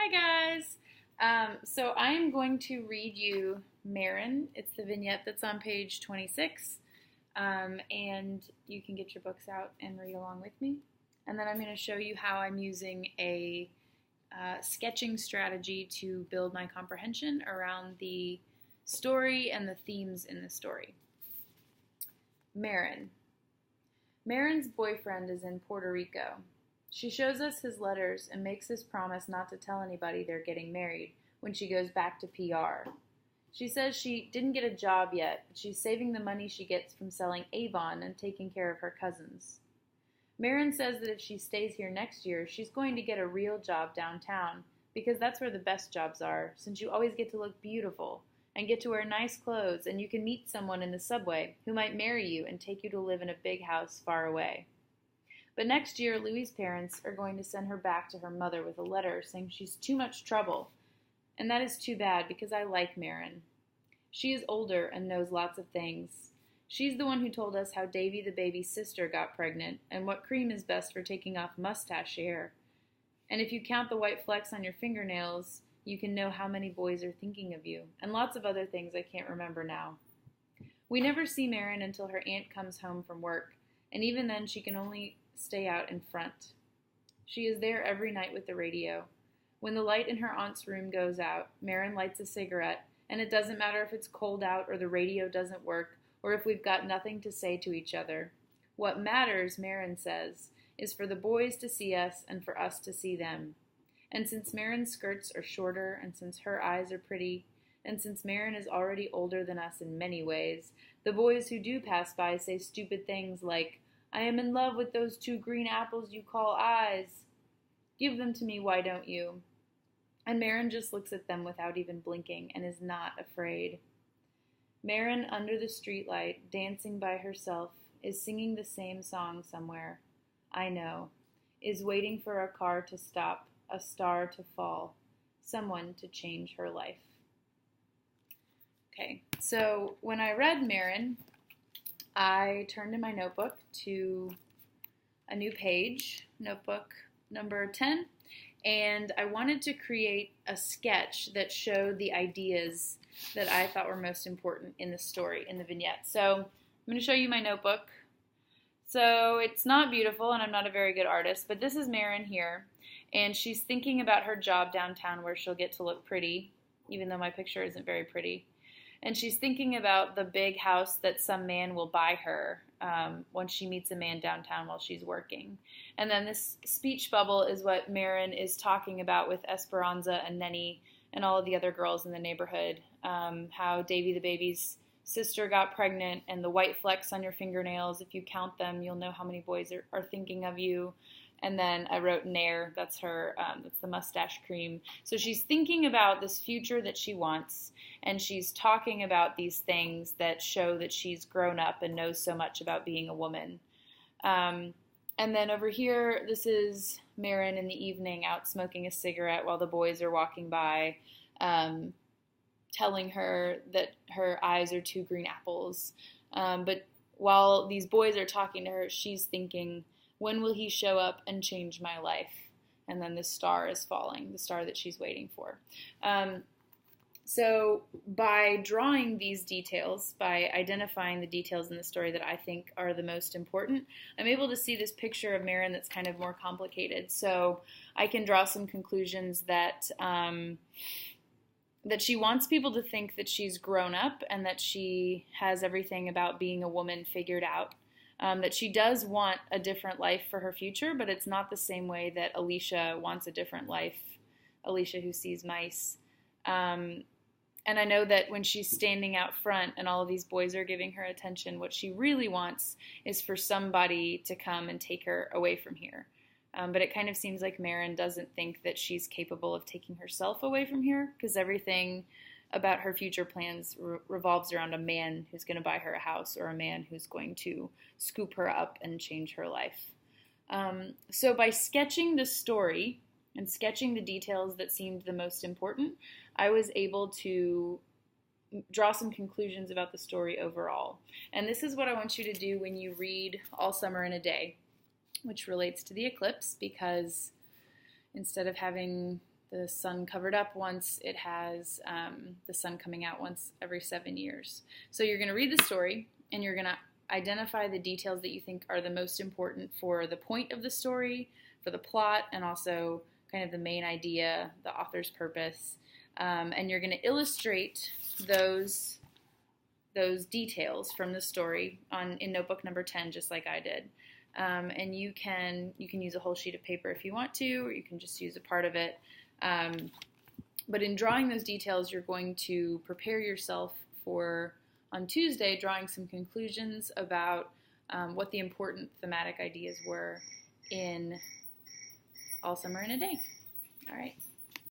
Hi guys! So I'm going to read you Marin. It's the vignette that's on page 26. And you can get your books out and read along with me. And then I'm going to show you how I'm using a sketching strategy to build my comprehension around the story and the themes in the story. Marin. Marin's boyfriend is in Puerto Rico. She shows us his letters and makes us promise not to tell anybody they're getting married when she goes back to PR. She says she didn't get a job yet, but she's saving the money she gets from selling Avon and taking care of her cousins. Marin says that if she stays here next year, she's going to get a real job downtown, because that's where the best jobs are, since you always get to look beautiful and get to wear nice clothes, and you can meet someone in the subway who might marry you and take you to live in a big house far away. But next year, Louie's parents are going to send her back to her mother with a letter saying she's too much trouble. And that is too bad, because I like Marin. She is older and knows lots of things. She's the one who told us how Davy the baby's sister got pregnant and what cream is best for taking off mustache hair. And if you count the white flecks on your fingernails, you can know how many boys are thinking of you, and lots of other things I can't remember now. We never see Marin until her aunt comes home from work, and even then she can only stay out in front. She is there every night with the radio. When the light in her aunt's room goes out, Marin lights a cigarette, and it doesn't matter if it's cold out or the radio doesn't work or if we've got nothing to say to each other. What matters, Marin says, is for the boys to see us and for us to see them. And since Marin's skirts are shorter, and since her eyes are pretty, and since Marin is already older than us in many ways, the boys who do pass by say stupid things like, "I am in love with those two green apples you call eyes. Give them to me, why don't you?" And Marin just looks at them without even blinking and is not afraid. Marin, under the streetlight, dancing by herself, is singing the same song somewhere. I know. Is waiting for a car to stop, a star to fall, someone to change her life. Okay, so when I read Marin, I turned in my notebook to a new page, notebook number 10, and I wanted to create a sketch that showed the ideas that I thought were most important in the story, in the vignette. So I'm going to show you my notebook. So it's not beautiful, and I'm not a very good artist, but this is Marin here, and she's thinking about her job downtown where she'll get to look pretty, even though my picture isn't very pretty. And she's thinking about the big house that some man will buy her once she meets a man downtown while she's working. And then this speech bubble is what Marin is talking about with Esperanza and Nenny and all of the other girls in the neighborhood. How Davy the baby's sister got pregnant, and the white flecks on your fingernails, if you count them, you'll know how many boys are thinking of you. And then I wrote Nair, that's her, that's the mustache cream. So she's thinking about this future that she wants, and she's talking about these things that show that she's grown up and knows so much about being a woman. And then over here, this is Marin in the evening out smoking a cigarette while the boys are walking by, telling her that her eyes are two green apples. But while these boys are talking to her, she's thinking, when will he show up and change my life? And then the star is falling, the star that she's waiting for. So by drawing these details, by identifying the details in the story that I think are the most important, I'm able to see this picture of Marin that's kind of more complicated. So I can draw some conclusions that that she wants people to think that she's grown up and that she has everything about being a woman figured out. That she does want a different life for her future, but it's not the same way that Alicia wants a different life, Alicia who sees mice. And I know that when she's standing out front and all of these boys are giving her attention, what she really wants is for somebody to come and take her away from here. But it kind of seems like Marin doesn't think that she's capable of taking herself away from here, because everything about her future plans revolves around a man who's going to buy her a house or a man who's going to scoop her up and change her life. So by sketching the story and sketching the details that seemed the most important, I was able to draw some conclusions about the story overall. And this is what I want you to do when you read All Summer in a Day, which relates to the eclipse, because instead of having the sun covered up once. It has the sun coming out once every 7 years. So you're going to read the story, and you're going to identify the details that you think are the most important for the point of the story, for the plot, and also kind of the main idea, the author's purpose. And you're going to illustrate those details from the story in notebook number 10, just like I did. And you can use a whole sheet of paper if you want to, or you can just use a part of it. But in drawing those details, you're going to prepare yourself for, on Tuesday, drawing some conclusions about what the important thematic ideas were in All Summer in a Day. All right.